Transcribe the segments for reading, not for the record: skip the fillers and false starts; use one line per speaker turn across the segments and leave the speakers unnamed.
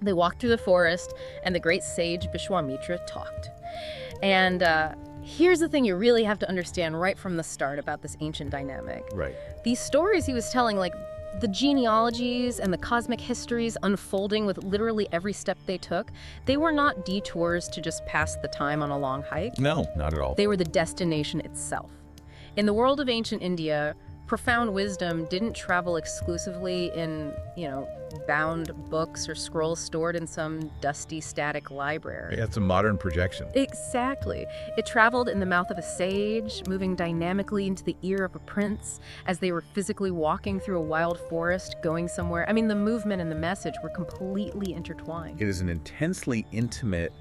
They walked through the forest, and the great sage Vishwamitra talked. And here's the thing you really have to understand right from the start about this ancient dynamic.
Right.
These stories he was telling, like the genealogies and the cosmic histories unfolding with literally every step they took, they were not detours to just pass the time on a long hike.
No, not at all.
They were the destination itself. In the world of ancient India, profound wisdom didn't travel exclusively in, bound books or scrolls stored in some dusty, static library.
Yeah, it's a modern projection.
Exactly. It traveled in the mouth of a sage, moving dynamically into the ear of a prince as they were physically walking through a wild forest, going somewhere. I mean, the movement and the message were completely intertwined.
It is an intensely intimate,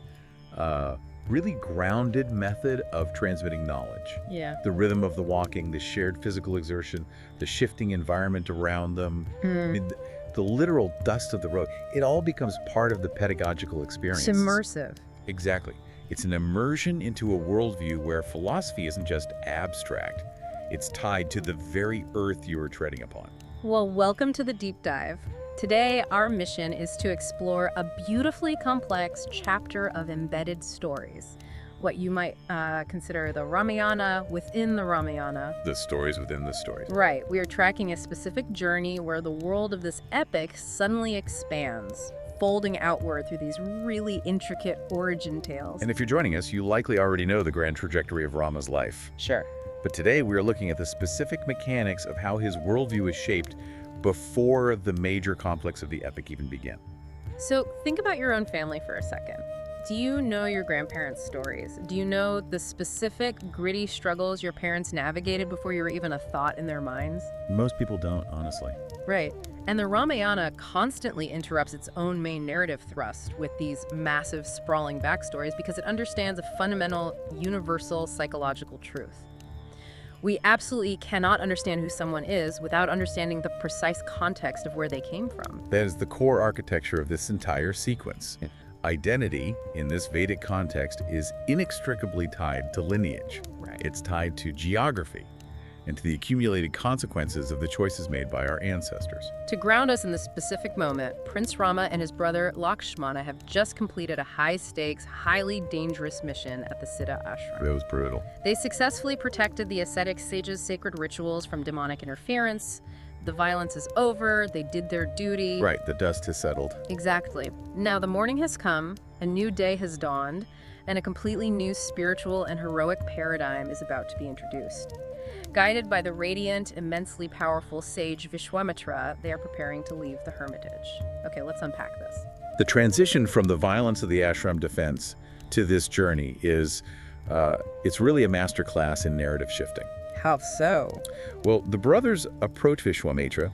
really grounded method of transmitting knowledge.
Yeah.
The rhythm of the walking, the shared physical exertion, the shifting environment around them, I mean, the literal dust of the road, it all becomes part of the pedagogical experience.
It's immersive.
Exactly. It's an immersion into a worldview where philosophy isn't just abstract. It's tied to the very earth you are treading upon.
Well, welcome to the deep dive. Today, our mission is to explore a beautifully complex chapter of embedded stories, what you might consider the Ramayana within the Ramayana.
The stories within the stories.
Right. We are tracking a specific journey where the world of this epic suddenly expands, folding outward through these really intricate origin tales.
And if you're joining us, you likely already know the grand trajectory of Rama's life.
Sure.
But today we are looking at the specific mechanics of how his worldview is shaped before the major conflicts of the epic even begin.
So think about your own family for a second. Do you know your grandparents' stories? Do you know the specific gritty struggles your parents navigated before you were even a thought in their minds?
Most people don't, honestly.
Right. And the Ramayana constantly interrupts its own main narrative thrust with these massive, sprawling backstories because it understands a fundamental, universal psychological truth. We absolutely cannot understand who someone is without understanding the precise context of where they came from.
That is the core architecture of this entire sequence. Identity, in this Vedic context, is inextricably tied to lineage.
Right.
It's tied to geography and to the accumulated consequences of the choices made by our ancestors.
To ground us in the specific moment, Prince Rama and his brother Lakshmana have just completed a high-stakes, highly dangerous mission at the Siddha ashram.
That was brutal.
They successfully protected the ascetic sages' sacred rituals from demonic interference. The violence is over, they did their duty.
Right, the dust has settled.
Exactly. Now the morning has come, a new day has dawned, and a completely new spiritual and heroic paradigm is about to be introduced. Guided by the radiant, immensely powerful sage Vishwamitra, they are preparing to leave the hermitage. Okay, let's unpack this.
The transition from the violence of the ashram defense to this journey is, it's really a masterclass in narrative shifting.
How so?
Well, the brothers approach Vishwamitra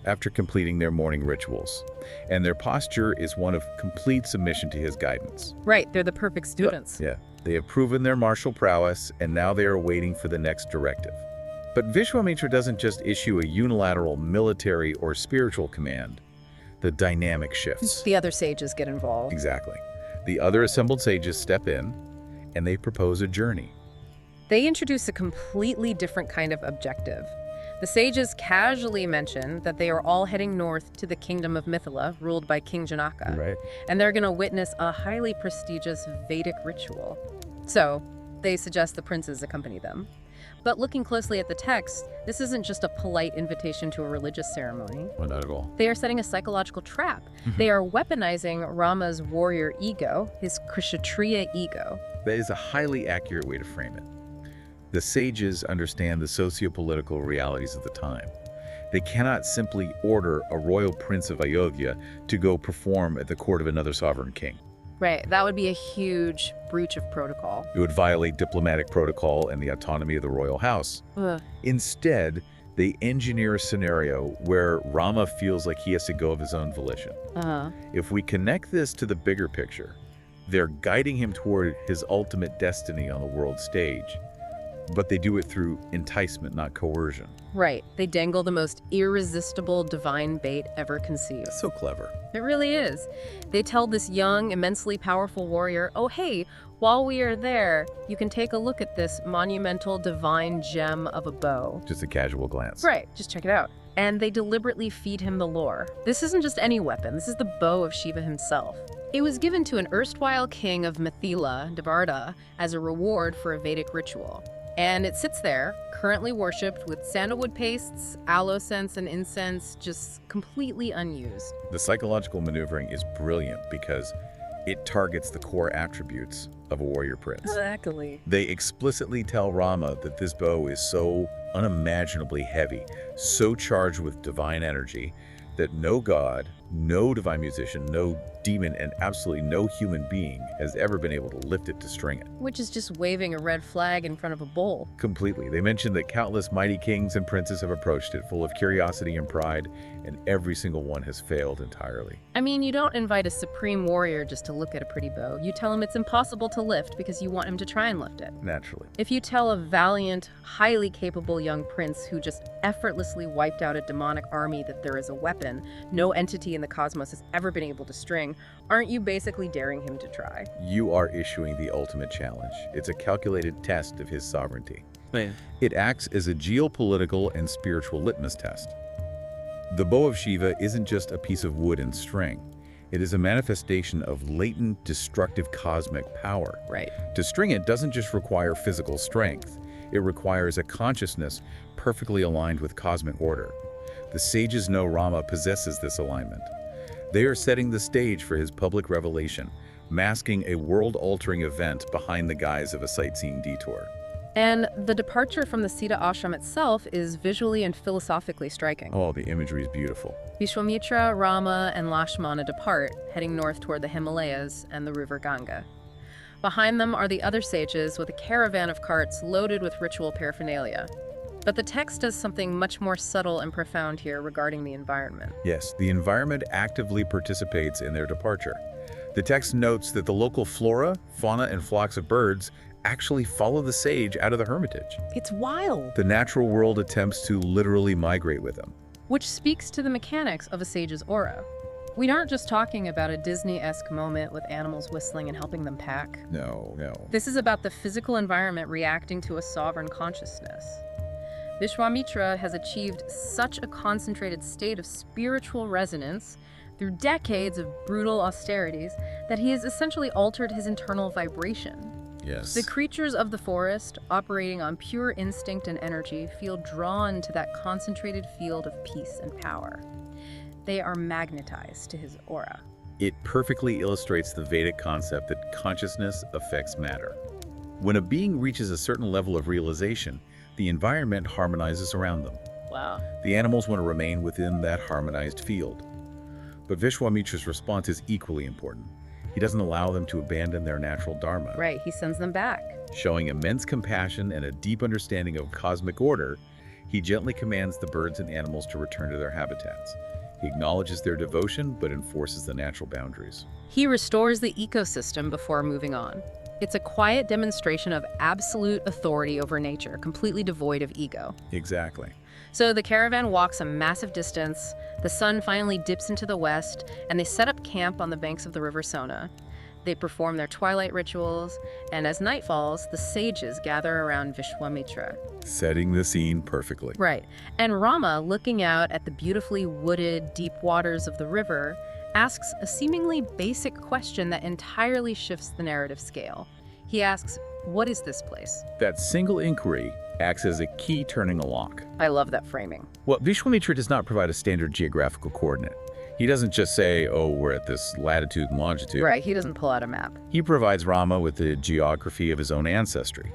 after completing their morning rituals, and their posture is one of complete submission to his guidance.
Right, they're the perfect students.
Yeah, they have proven their martial prowess, and now they are waiting for the next directive. But Vishwamitra doesn't just issue a unilateral military or spiritual command. The dynamic shifts.
The other sages get involved.
Exactly. The other assembled sages step in, and they propose a journey.
They introduce a completely different kind of objective. The sages casually mention that they are all heading north to the kingdom of Mithila, ruled by King Janaka.
Right.
And they're going to witness a highly prestigious Vedic ritual. So, they suggest the princes accompany them. But looking closely at the text, this isn't just a polite invitation to a religious ceremony.
Well, not at all.
They are setting a psychological trap. They are weaponizing Rama's warrior ego, his Kshatriya ego.
That is a highly accurate way to frame it. The sages understand the socio-political realities of the time. They cannot simply order a royal prince of Ayodhya to go perform at the court of another sovereign king.
Right, that would be a huge breach of protocol.
It would violate diplomatic protocol and the autonomy of the royal house.
Ugh.
Instead, they engineer a scenario where Rama feels like he has to go of his own volition. If we connect this to the bigger picture, they're guiding him toward his ultimate destiny on the world stage. But they do it through enticement, not coercion.
Right, they dangle the most irresistible divine bait ever conceived.
So clever.
It really is. They tell this young, immensely powerful warrior, oh hey, while we are there, you can take a look at this monumental divine gem of a bow.
Just a casual glance.
Right, just check it out. and they deliberately feed him the lore. This isn't just any weapon, this is the bow of Shiva himself. It was given to an erstwhile king of Mithila, Debarda, as a reward for a Vedic ritual. And it sits there, currently worshipped with sandalwood pastes, aloe scents, and incense, just completely unused.
The psychological maneuvering is brilliant because it targets the core attributes of a warrior prince.
Exactly.
They explicitly tell Rama that this bow is so unimaginably heavy, so charged with divine energy, that no god, no divine musician, no demon, and absolutely no human being has ever been able to lift it to string it.
Which is just waving a red flag in front of a bull.
Completely. They mention that countless mighty kings and princes have approached it, full of curiosity and pride, and every single one has failed entirely.
I mean, you don't invite a supreme warrior just to look at a pretty bow. You tell him it's impossible to lift because you want him to try and lift it.
Naturally.
If you tell a valiant, highly capable young prince who just effortlessly wiped out a demonic army that there is a weapon no entity in the cosmos has ever been able to string, aren't you basically daring him to try?
You are issuing the ultimate challenge. It's a calculated test of his sovereignty.
Man.
It acts as a geopolitical and spiritual litmus test. The bow of Shiva isn't just a piece of wood and string. It is a manifestation of latent, destructive cosmic power.
Right.
To string it doesn't just require physical strength. It requires a consciousness perfectly aligned with cosmic order. The sages know Rama possesses this alignment. They are setting the stage for his public revelation, masking a world-altering event behind the guise of a sightseeing detour.
And the departure from the Sita ashram itself is visually and philosophically striking.
Oh, the imagery is beautiful.
Vishwamitra, Rama, and Lakshmana depart, heading north toward the Himalayas and the river Ganga. Behind them are the other sages with a caravan of carts loaded with ritual paraphernalia. But the text does something much more subtle and profound here regarding the environment.
Yes, the environment actively participates in their departure. The text notes that the local flora, fauna, and flocks of birds actually follow the sage out of the hermitage.
It's wild!
The natural world attempts to literally migrate with him.
Which speaks to the mechanics of a sage's aura. We aren't just talking about a Disney-esque moment with animals whistling and helping them pack.
No.
This is about the physical environment reacting to a sovereign consciousness. Vishwamitra has achieved such a concentrated state of spiritual resonance through decades of brutal austerities that he has essentially altered his internal vibration.
Yes.
The creatures of the forest, operating on pure instinct and energy, feel drawn to that concentrated field of peace and power. They are magnetized to his aura.
It perfectly illustrates the Vedic concept that consciousness affects matter. When a being reaches a certain level of realization, the environment harmonizes around them.
Wow.
The animals want to remain within that harmonized field. But Vishwamitra's response is equally important. He doesn't allow them to abandon their natural Dharma.
Right, he sends them back.
Showing immense compassion and a deep understanding of cosmic order, he gently commands the birds and animals to return to their habitats. He acknowledges their devotion, but enforces the natural boundaries.
He restores the ecosystem before moving on. It's a quiet demonstration of absolute authority over nature, completely devoid of ego.
Exactly.
So the caravan walks a massive distance, the sun finally dips into the west, and they set up camp on the banks of the river Sona. They perform their twilight rituals, and as night falls, the sages gather around Vishwamitra.
Setting the scene perfectly.
Right. And Rama, looking out at the beautifully wooded, deep waters of the river, asks a seemingly basic question that entirely shifts the narrative scale. He asks, what is this place?
That single inquiry acts as a key turning a lock.
I love that framing.
Well, Vishwamitra does not provide a standard geographical coordinate. He doesn't just say, oh, we're at this latitude and longitude.
Right, he doesn't pull out a map.
He provides Rama with the geography of his own ancestry.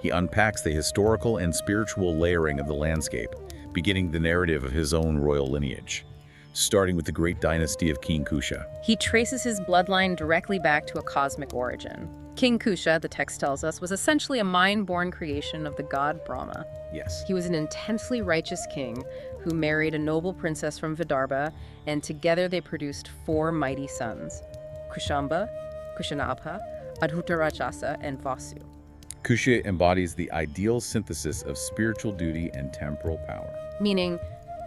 He unpacks the historical and spiritual layering of the landscape, beginning the narrative of his own royal lineage, starting with the great dynasty of King Kusha.
He traces his bloodline directly back to a cosmic origin. King Kusha, the text tells us, was essentially a mind-born creation of the god Brahma.
Yes.
He was an intensely righteous king who married a noble princess from Vidarbha, and together they produced 4 mighty sons: Kushamba, Kushanabha, Adhutarajasa, and Vasu.
Kusha embodies the ideal synthesis of spiritual duty and temporal power.
Meaning,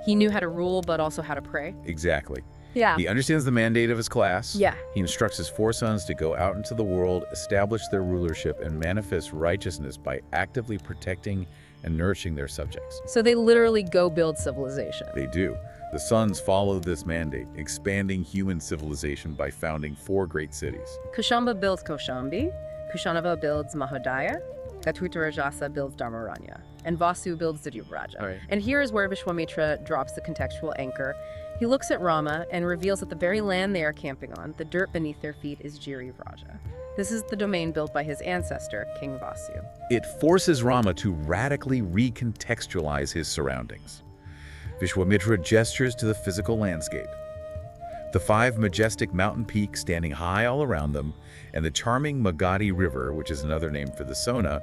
he knew how to rule, but also how to pray.
Exactly.
Yeah.
He understands the mandate of his class.
Yeah.
He instructs his 4 sons to go out into the world, establish their rulership, and manifest righteousness by actively protecting and nourishing their subjects.
So they literally go build civilization.
They do. The sons follow this mandate, expanding human civilization by founding 4 great cities.
Kushamba builds Koshambi, Kushanava builds Mahodaya, Gatutarajasa builds Dharmaranya, and Vasu builds Dhruva.
Right.
And here is where Vishwamitra drops the contextual anchor. He looks at Rama and reveals that the very land they are camping on, the dirt beneath their feet, is Girivraja. This is the domain built by his ancestor, King Vasu.
It forces Rama to radically recontextualize his surroundings. Vishwamitra gestures to the physical landscape. The 5 majestic mountain peaks standing high all around them, and the charming Magadi River, which is another name for the Sona,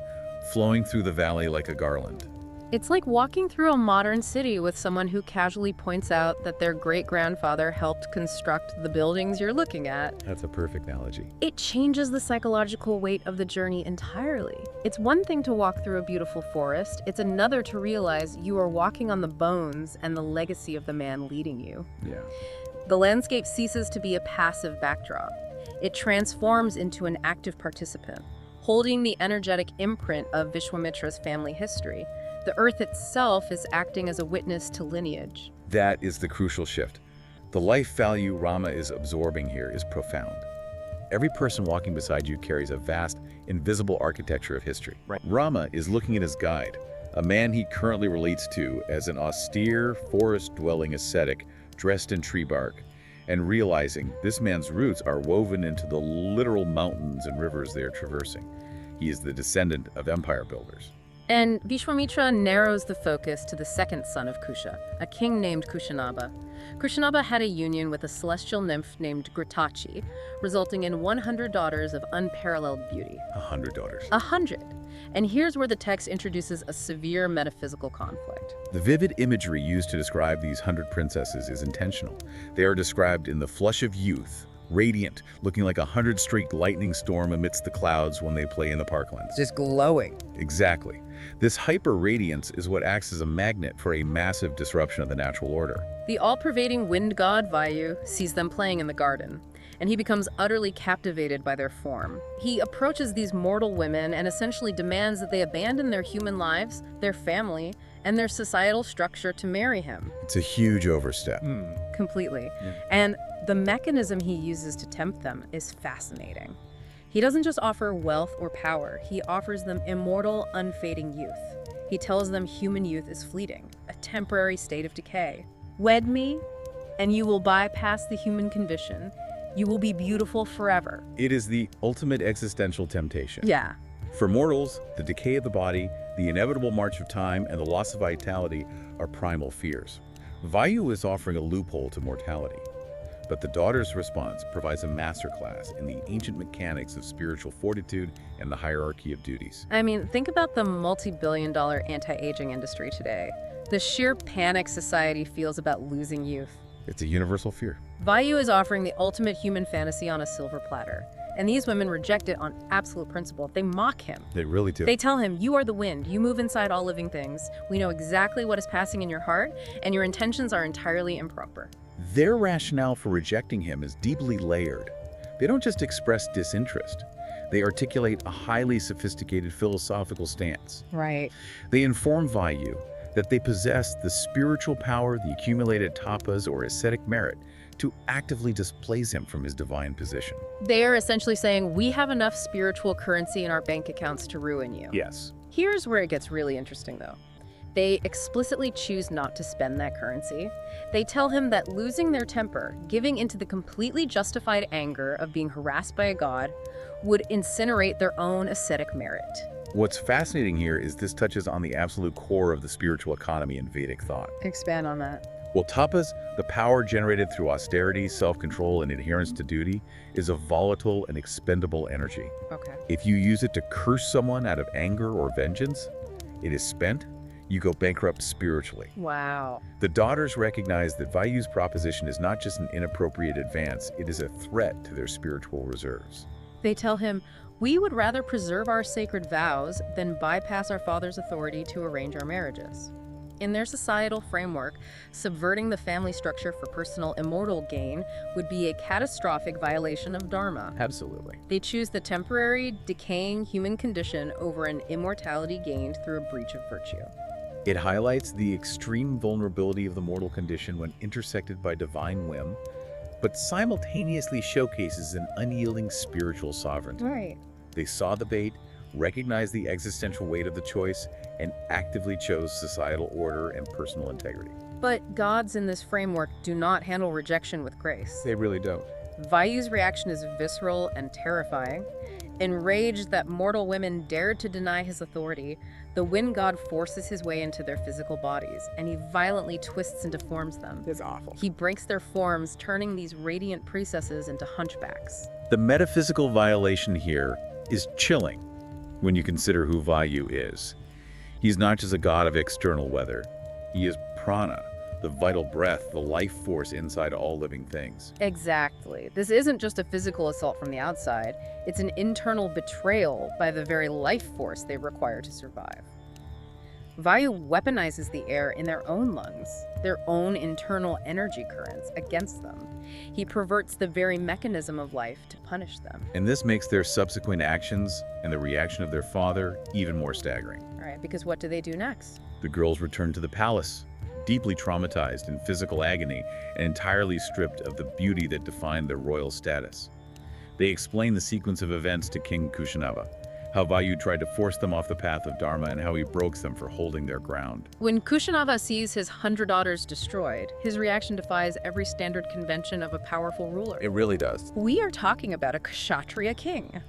flowing through the valley like a garland.
It's like walking through a modern city with someone who casually points out that their great-grandfather helped construct the buildings you're looking at.
That's a perfect analogy.
It changes the psychological weight of the journey entirely. It's one thing to walk through a beautiful forest, it's another to realize you are walking on the bones and the legacy of the man leading you.
Yeah.
The landscape ceases to be a passive backdrop. It transforms into an active participant, holding the energetic imprint of Vishwamitra's family history. The earth itself is acting as a witness to lineage.
That is the crucial shift. The life value Rama is absorbing here is profound. Every person walking beside you carries a vast, invisible architecture of history.
Right.
Rama is looking at his guide, a man he currently relates to as an austere, forest-dwelling ascetic dressed in tree bark, and realizing this man's roots are woven into the literal mountains and rivers they are traversing. He is the descendant of empire builders.
And Vishwamitra narrows the focus to the second son of Kusha, a king named Kushanaba. Kushanaba had a union with a celestial nymph named Gritachi, resulting in 100 daughters of unparalleled beauty.
100 daughters.
100. And here's where the text introduces a severe metaphysical conflict.
The vivid imagery used to describe these 100 princesses is intentional. They are described in the flush of youth, radiant, looking like a 100-streak lightning storm amidst the clouds when they play in the parklands.
Just glowing.
Exactly. This hyper-radiance is what acts as a magnet for a massive disruption of the natural order.
The all-pervading wind god Vayu sees them playing in the garden, and he becomes utterly captivated by their form. He approaches these mortal women and essentially demands that they abandon their human lives, their family, and their societal structure to marry him.
It's a huge overstep.
Completely.
Yeah.
And the mechanism he uses to tempt them is fascinating. He doesn't just offer wealth or power, he offers them immortal, unfading youth. He tells them human youth is fleeting, a temporary state of decay. Wed me, and you will bypass the human condition. You will be beautiful forever.
It is the ultimate existential temptation.
Yeah.
For mortals, the decay of the body, the inevitable march of time, and the loss of vitality are primal fears. Vayu is offering a loophole to mortality. But the daughter's response provides a masterclass in the ancient mechanics of spiritual fortitude and the hierarchy of duties.
I mean, think about the multi-billion-dollar anti-aging industry today. The sheer panic society feels about losing youth.
It's a universal fear.
Vayu is offering the ultimate human fantasy on a silver platter. And these women reject it on absolute principle. They mock him.
They really do.
They tell him, you are the wind. You move inside all living things. We know exactly what is passing in your heart, and your intentions are entirely improper.
Their rationale for rejecting him is deeply layered. They don't just express disinterest. They articulate a highly sophisticated philosophical stance.
Right.
They inform Vayu that they possess the spiritual power, the accumulated tapas or ascetic merit, to actively displace him from his divine position.
They are essentially saying, we have enough spiritual currency in our bank accounts to ruin you.
Yes.
Here's where it gets really interesting, though. They explicitly choose not to spend that currency. They tell him that losing their temper, giving into the completely justified anger of being harassed by a god, would incinerate their own ascetic merit.
What's fascinating here is this touches on the absolute core of the spiritual economy in Vedic thought.
Expand on that.
Well, tapas, the power generated through austerity, self-control, and adherence to duty, is a volatile and expendable energy.
Okay.
If you use it to curse someone out of anger or vengeance, it is spent, you go bankrupt spiritually.
Wow.
The daughters recognize that Vayu's proposition is not just an inappropriate advance, it is a threat to their spiritual reserves.
They tell him, we would rather preserve our sacred vows than bypass our father's authority to arrange our marriages. In their societal framework, subverting the family structure for personal immortal gain would be a catastrophic violation of Dharma.
Absolutely.
They choose the temporary, decaying human condition over an immortality gained through a breach of virtue.
It highlights the extreme vulnerability of the mortal condition when intersected by divine whim, but simultaneously showcases an unyielding spiritual sovereignty.
Right.
They saw the bait, recognized the existential weight of the choice, and actively chose societal order and personal integrity.
But gods in this framework do not handle rejection with grace.
They really don't.
Vayu's reaction is visceral and terrifying. Enraged that mortal women dared to deny his authority, the wind god forces his way into their physical bodies, and he violently twists and deforms them.
It's awful.
He breaks their forms, turning these radiant priestesses into hunchbacks.
The metaphysical violation here is chilling when you consider who Vayu is. He's not just a god of external weather. He is prana, the vital breath, the life force inside all living things.
Exactly. This isn't just a physical assault from the outside. It's an internal betrayal by the very life force they require to survive. Vayu weaponizes the air in their own lungs, their own internal energy currents, against them. He perverts the very mechanism of life to punish them.
And this makes their subsequent actions and the reaction of their father even more staggering.
All right, because what do they do next?
The girls return to the palace, deeply traumatized in physical agony and entirely stripped of the beauty that defined their royal status. They explain the sequence of events to King Kushanava, how Vayu tried to force them off the path of Dharma and how he broke them for holding their ground.
When Kushanava sees his 100 daughters destroyed, his reaction defies every standard convention of a powerful ruler.
It really does.
We are talking about a Kshatriya king,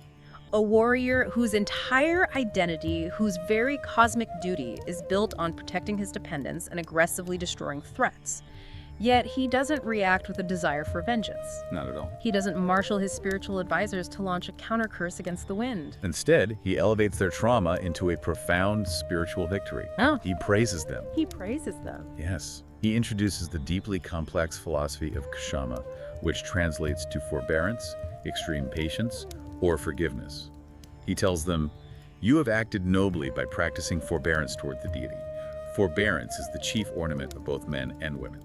a warrior whose entire identity, whose very cosmic duty is built on protecting his dependents and aggressively destroying threats. Yet he doesn't react with a desire for vengeance.
Not at all.
He doesn't marshal his spiritual advisors to launch a counter-curse against the wind.
Instead, he elevates their trauma into a profound spiritual victory.
Oh.
He praises them.
He praises them.
Yes. He introduces the deeply complex philosophy of Kshama, which translates to forbearance, extreme patience, or forgiveness. He tells them, "You have acted nobly by practicing forbearance toward the deity. Forbearance is the chief ornament of both men and women."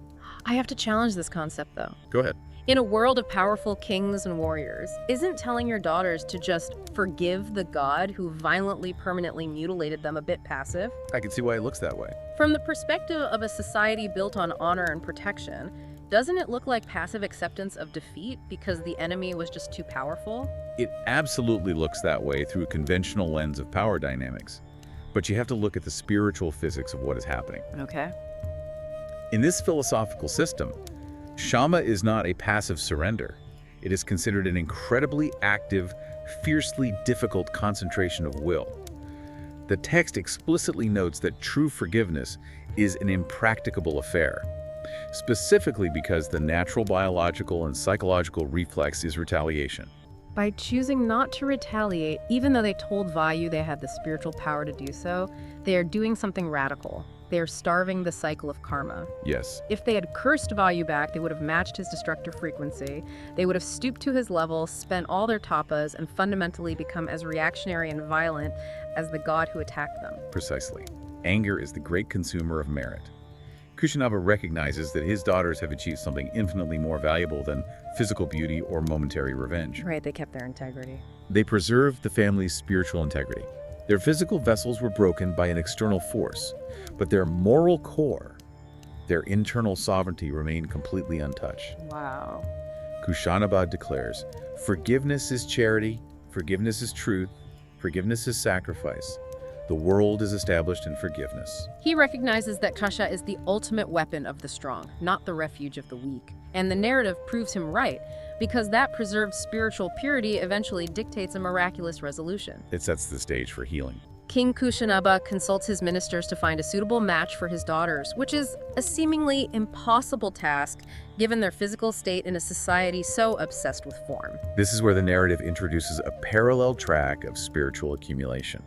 I have to challenge this concept, though.
Go ahead.
In a world of powerful kings and warriors, isn't telling your daughters to just forgive the god who violently, permanently mutilated them a bit passive?
I can see why it looks that way.
From the perspective of a society built on honor and protection, doesn't it look like passive acceptance of defeat because the enemy was just too powerful?
It absolutely looks that way through a conventional lens of power dynamics. But you have to look at the spiritual physics of what is happening.
Okay.
In this philosophical system, Shama is not a passive surrender. It is considered an incredibly active, fiercely difficult concentration of will. The text explicitly notes that true forgiveness is an impracticable affair, specifically because the natural biological and psychological reflex is retaliation.
By choosing not to retaliate, even though they told Vayu they had the spiritual power to do so, they are doing something radical. They are starving the cycle of karma.
Yes.
If they had cursed Vayu back, they would have matched his destructive frequency. They would have stooped to his level, spent all their tapas, and fundamentally become as reactionary and violent as the god who attacked them.
Precisely. Anger is the great consumer of merit. Kushanava recognizes that his daughters have achieved something infinitely more valuable than physical beauty or momentary revenge.
Right, they kept their integrity.
They preserved the family's spiritual integrity. Their physical vessels were broken by an external force, but their moral core, their internal sovereignty remained completely untouched.
Wow.
Kushanabad declares, "Forgiveness is charity, forgiveness is truth, forgiveness is sacrifice. The world is established in forgiveness."
He recognizes that Kasha is the ultimate weapon of the strong, not the refuge of the weak. And the narrative proves him right, because that preserved spiritual purity eventually dictates a miraculous resolution.
It sets the stage for healing.
King Kushanaba consults his ministers to find a suitable match for his daughters, which is a seemingly impossible task given their physical state in a society so obsessed with form.
This is where the narrative introduces a parallel track of spiritual accumulation.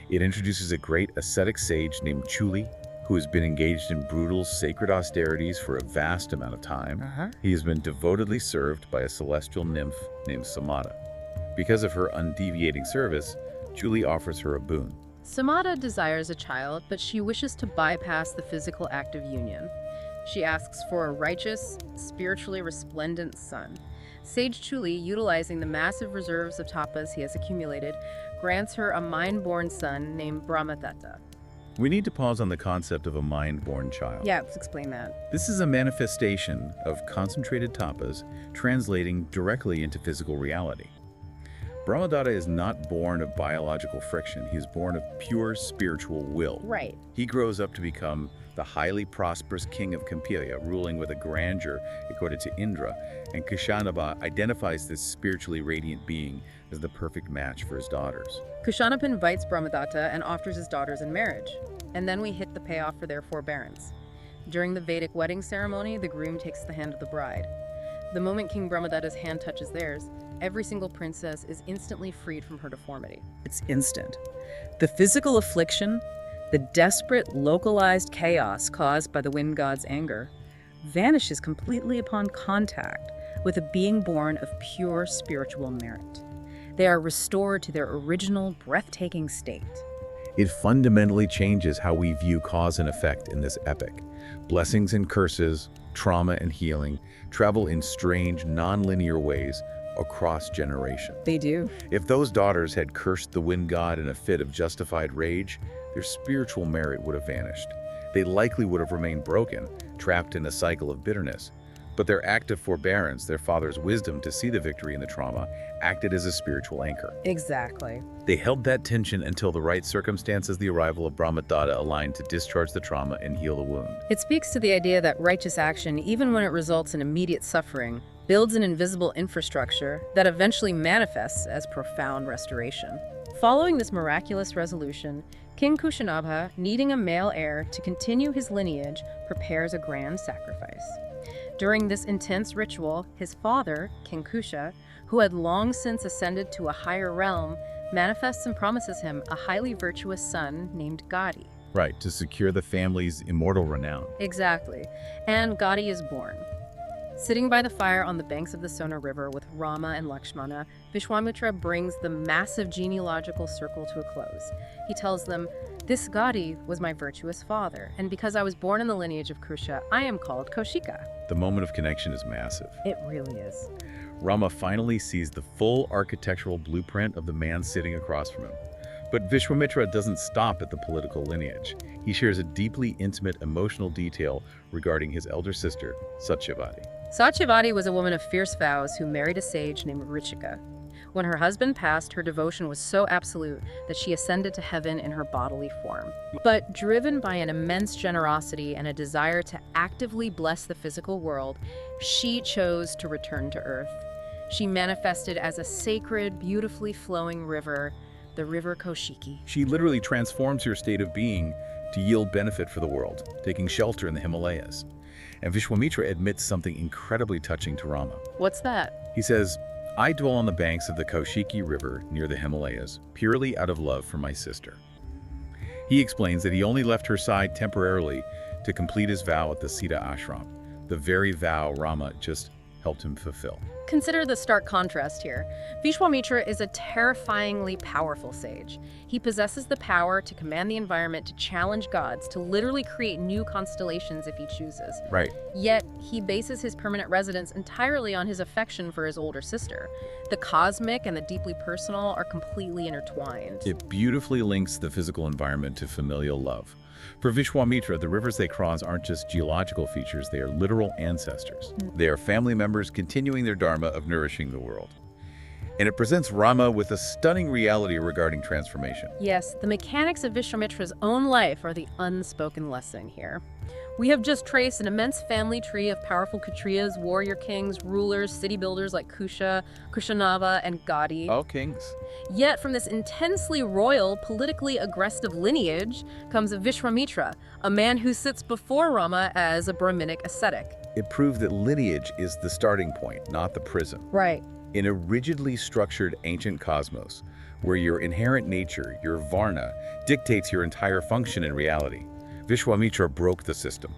It introduces a great ascetic sage named Chuli, who has been engaged in brutal, sacred austerities for a vast amount of time. He has been devotedly served by a celestial nymph named Samada. Because of her undeviating service, Chuli offers her a boon.
Samada desires a child, but she wishes to bypass the physical act of union. She asks for a righteous, spiritually resplendent son. Sage Chuli, utilizing the massive reserves of tapas he has accumulated, grants her a mind-born son named Brahmadatta.
We need to pause on the concept of a mind-born child.
Yeah, let's explain that.
This is a manifestation of concentrated tapas translating directly into physical reality. Brahmadatta is not born of biological friction. He is born of pure spiritual will.
Right.
He grows up to become the highly prosperous king of Kampiya, ruling with a grandeur according to Indra, and Kushanaba identifies this spiritually radiant being as the perfect match for his daughters.
Kushanapa invites Brahmadatta and offers his daughters in marriage. And then we hit the payoff for their forbearance. During the Vedic wedding ceremony, the groom takes the hand of the bride. The moment King Brahmadatta's hand touches theirs, every single princess is instantly freed from her deformity.
It's instant. The physical affliction, the desperate, localized chaos caused by the wind god's anger, vanishes completely upon contact with a being born of pure spiritual merit. They are restored to their original, breathtaking state.
It fundamentally changes how we view cause and effect in this epic. Blessings and curses, trauma and healing travel in strange, non-linear ways across generations.
They do.
If those daughters had cursed the wind god in a fit of justified rage, their spiritual merit would have vanished. They likely would have remained broken, trapped in a cycle of bitterness. But their act of forbearance, their father's wisdom to see the victory in the trauma, acted as a spiritual anchor.
Exactly.
They held that tension until the right circumstances, the arrival of Brahmadatta, aligned to discharge the trauma and heal the wound.
It speaks to the idea that righteous action, even when it results in immediate suffering, builds an invisible infrastructure that eventually manifests as profound restoration. Following this miraculous resolution, King Kushanabha, needing a male heir to continue his lineage, prepares a grand sacrifice. During this intense ritual, his father, King Kusha, who had long since ascended to a higher realm, manifests and promises him a highly virtuous son named Gadi.
Right, to secure the family's immortal renown.
Exactly. And Gadi is born. Sitting by the fire on the banks of the Sona River with Rama and Lakshmana, Vishwamitra brings the massive genealogical circle to a close. He tells them, "This Gadi was my virtuous father, and because I was born in the lineage of Kusha, I am called Kaushika."
The moment of connection is massive.
It really is.
Rama finally sees the full architectural blueprint of the man sitting across from him. But Vishwamitra doesn't stop at the political lineage. He shares a deeply intimate emotional detail regarding his elder sister, Satyavati.
Satyavati was a woman of fierce vows who married a sage named Richika. When her husband passed, her devotion was so absolute that she ascended to heaven in her bodily form. But driven by an immense generosity and a desire to actively bless the physical world, she chose to return to earth. She manifested as a sacred, beautifully flowing river, the river Kaushiki.
She literally transforms her state of being to yield benefit for the world, taking shelter in the Himalayas. And Vishwamitra admits something incredibly touching to Rama.
What's that?
He says, "I dwell on the banks of the Kaushiki River near the Himalayas, purely out of love for my sister." He explains that he only left her side temporarily to complete his vow at the Sita ashram, the very vow Rama just helped him fulfill.
Consider the stark contrast here. Vishwamitra is a terrifyingly powerful sage. He possesses the power to command the environment, to challenge gods, to literally create new constellations if he chooses.
Right.
Yet, he bases his permanent residence entirely on his affection for his older sister. The cosmic and the deeply personal are completely intertwined.
It beautifully links the physical environment to familial love. For Vishwamitra, the rivers they cross aren't just geological features, they are literal ancestors. They are family members continuing their Dharma of nourishing the world. And it presents Rama with a stunning reality regarding transformation.
Yes, the mechanics of Vishwamitra's own life are the unspoken lesson here. We have just traced an immense family tree of powerful Kshatriyas, warrior kings, rulers, city builders like Kusha, Kushanava, and Gadi.
All kings.
Yet from this intensely royal, politically aggressive lineage comes Vishwamitra, a man who sits before Rama as a Brahminic ascetic.
It proved that lineage is the starting point, not the prison.
Right.
In a rigidly structured ancient cosmos, where your inherent nature, your varna, dictates your entire function in reality, Vishwamitra broke the system.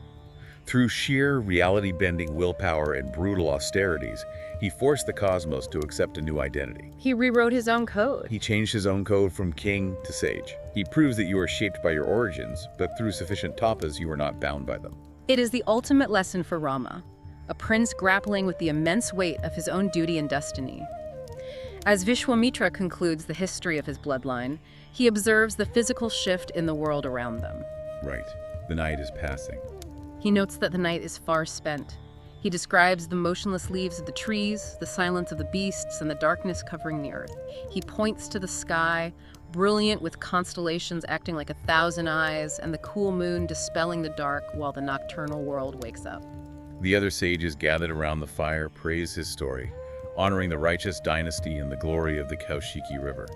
Through sheer reality-bending willpower and brutal austerities, he forced the cosmos to accept a new identity.
He rewrote his own code.
He changed his own code from king to sage. He proves that you are shaped by your origins, but through sufficient tapas you are not bound by them.
It is the ultimate lesson for Rama, a prince grappling with the immense weight of his own duty and destiny. As Vishwamitra concludes the history of his bloodline, he observes the physical shift in the world around them.
Right. The night is passing.
He notes that the night is far spent. He describes the motionless leaves of the trees, the silence of the beasts, and the darkness covering the earth. He points to the sky, brilliant with constellations acting like 1,000 eyes, and the cool moon dispelling the dark while the nocturnal world wakes up.
The other sages gathered around the fire praise his story, honoring the righteous dynasty and the glory of the Kaushiki River.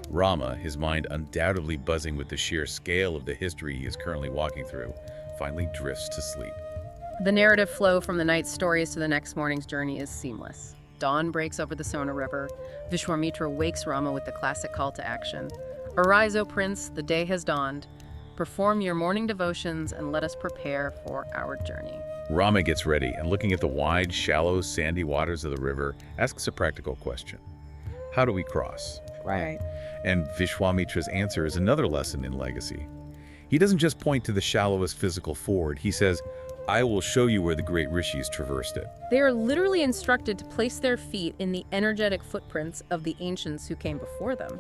Rama, his mind undoubtedly buzzing with the sheer scale of the history he is currently walking through, finally drifts to sleep.
The narrative flow from the night's stories to the next morning's journey is seamless. Dawn breaks over the Sona River. Vishwamitra wakes Rama with the classic call to action. Arise, O Prince, the day has dawned. Perform your morning devotions and let us prepare for our journey.
Rama gets ready and, looking at the wide, shallow, sandy waters of the river, asks a practical question. How do we cross?
Right.
And Vishwamitra's answer is another lesson in legacy. He doesn't just point to the shallowest physical ford. He says, I will show you where the great rishis traversed it.
They are literally instructed to place their feet in the energetic footprints of the ancients who came before them.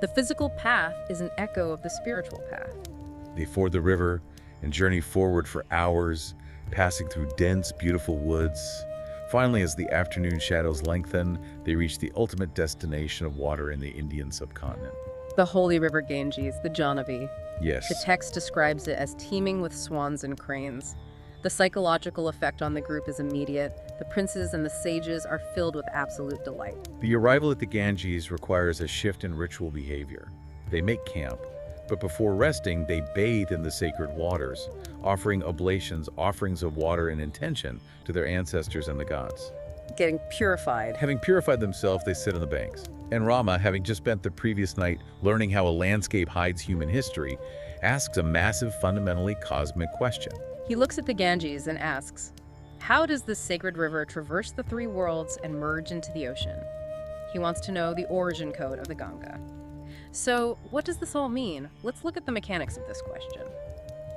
The physical path is an echo of the spiritual path.
They ford the river and journey forward for hours, passing through dense, beautiful woods. Finally, as the afternoon shadows lengthen, they reach the ultimate destination of water in the Indian subcontinent.
The holy river Ganges, the Jahnavi.
Yes.
The text describes it as teeming with swans and cranes. The psychological effect on the group is immediate. The princes and the sages are filled with absolute delight.
The arrival at the Ganges requires a shift in ritual behavior. They make camp, but before resting, they bathe in the sacred waters, offering oblations, offerings of water and intention to their ancestors and the gods.
Getting purified.
Having purified themselves, they sit on the banks. And Rama, having just spent the previous night learning how a landscape hides human history, asks a massive, fundamentally cosmic question.
He looks at the Ganges and asks, how does this sacred river traverse the three worlds and merge into the ocean? He wants to know the origin code of the Ganga. So, what does this all mean? Let's look at the mechanics of this question.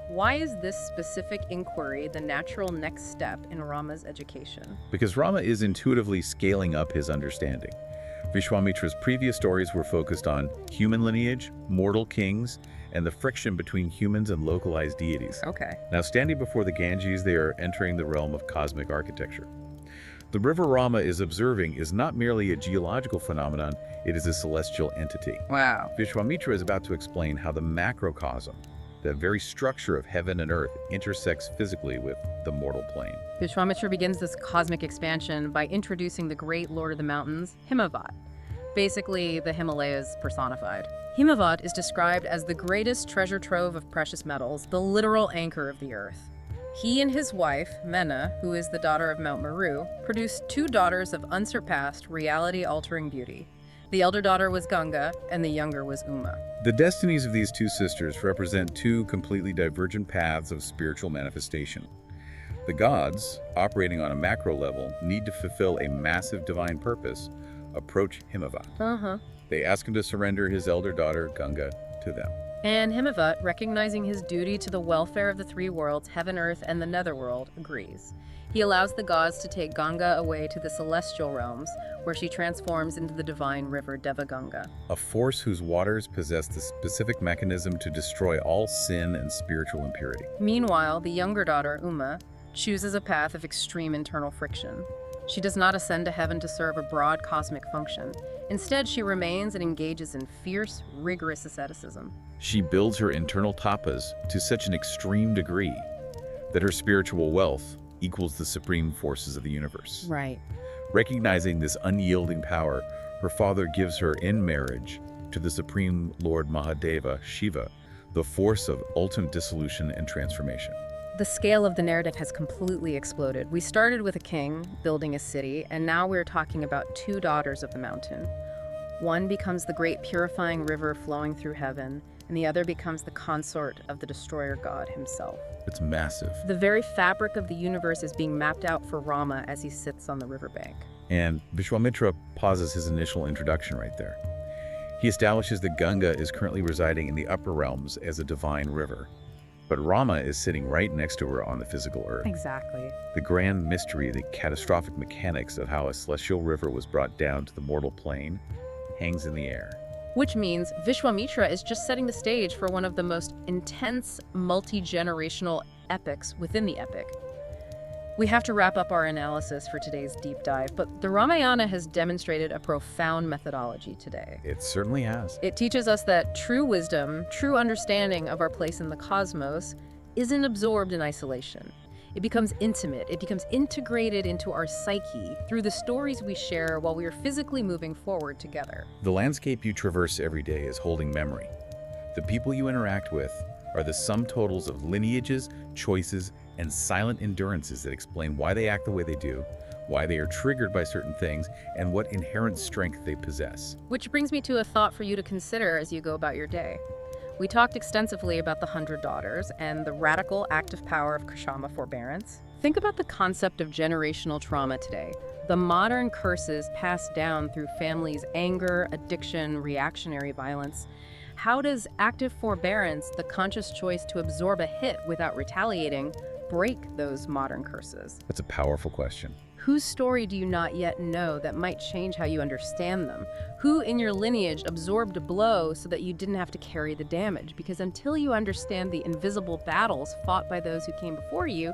Why is this specific inquiry the natural next step in Rama's education?
Because Rama is intuitively scaling up his understanding. Vishwamitra's previous stories were focused on human lineage, mortal kings, and the friction between humans and localized deities.
Okay.
Now, standing before the Ganges, they are entering the realm of cosmic architecture. The river Rama is observing is not merely a geological phenomenon, it is a celestial entity.
Wow.
Vishwamitra is about to explain how the macrocosm, the very structure of heaven and earth, intersects physically with the mortal plane.
Vishwamitra begins this cosmic expansion by introducing the great lord of the mountains, Himavat. Basically, the Himalayas personified. Himavat is described as the greatest treasure trove of precious metals, the literal anchor of the earth. He and his wife, Mena, who is the daughter of Mount Meru, produced two daughters of unsurpassed, reality-altering beauty. The elder daughter was Ganga, and the younger was Uma.
The destinies of these two sisters represent two completely divergent paths of spiritual manifestation. The gods, operating on a macro level, need to fulfill a massive divine purpose, approach Himavat. They ask him to surrender his elder daughter, Ganga, to them.
And Himavat, recognizing his duty to the welfare of the three worlds, heaven, earth, and the netherworld, agrees. He allows the gods to take Ganga away to the celestial realms, where she transforms into the divine river Devaganga.
A force whose waters possess the specific mechanism to destroy all sin and spiritual impurity.
Meanwhile, the younger daughter, Uma, chooses a path of extreme internal friction. She does not ascend to heaven to serve a broad cosmic function. Instead, she remains and engages in fierce, rigorous asceticism.
She builds her internal tapas to such an extreme degree that her spiritual wealth equals the supreme forces of the universe.
Right.
Recognizing this unyielding power, her father gives her in marriage to the Supreme Lord Mahadeva, Shiva, the force of ultimate dissolution and transformation.
The scale of the narrative has completely exploded. We started with a king building a city, and now we're talking about two daughters of the mountain. One becomes the great purifying river flowing through heaven. and the other becomes the consort of the destroyer god himself.
It's massive.
The very fabric of the universe is being mapped out for Rama as he sits on the riverbank.
And Vishwamitra pauses his initial introduction right there. He establishes that Ganga is currently residing in the upper realms as a divine river, but Rama is sitting right next to her on the physical earth.
Exactly.
The grand mystery, the catastrophic mechanics of how a celestial river was brought down to the mortal plane hangs in the air.
Which means Vishwamitra is just setting the stage for one of the most intense, multi-generational epics within the epic. We have to wrap up our analysis for today's deep dive, but the Ramayana has demonstrated a profound methodology today.
It certainly has.
It teaches us that true wisdom, true understanding of our place in the cosmos, isn't absorbed in isolation. It becomes intimate, it becomes integrated into our psyche through the stories we share while we are physically moving forward together.
The landscape you traverse every day is holding memory. The people you interact with are the sum totals of lineages, choices, and silent endurances that explain why they act the way they do, why they are triggered by certain things, and what inherent strength they possess.
Which brings me to a thought for you to consider as you go about your day. We talked extensively about the 100 Daughters and the radical active power of Kshama forbearance. Think about the concept of generational trauma today. The modern curses passed down through families' anger, addiction, reactionary violence. How does active forbearance, the conscious choice to absorb a hit without retaliating, break those modern curses?
That's a powerful question.
Whose story do you not yet know that might change how you understand them? Who in your lineage absorbed a blow so that you didn't have to carry the damage? Because until you understand the invisible battles fought by those who came before you,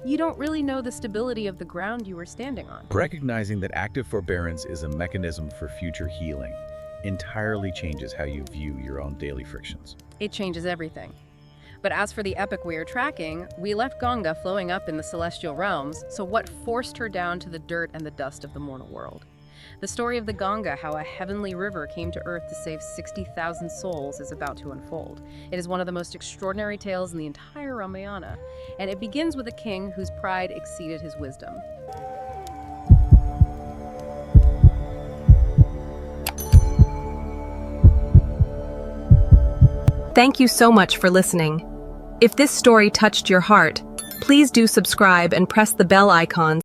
you don't really know the stability of the ground you were standing on.
Recognizing that active forbearance is a mechanism for future healing entirely changes how you view your own daily frictions.
It changes everything. But as for the epic we are tracking, we left Ganga flowing up in the celestial realms, so what forced her down to the dirt and the dust of the mortal world? The story of the Ganga, how a heavenly river came to earth to save 60,000 souls, is about to unfold. It is one of the most extraordinary tales in the entire Ramayana, and it begins with a king whose pride exceeded his wisdom.
Thank you so much for listening. If this story touched your heart, please do subscribe and press the bell icon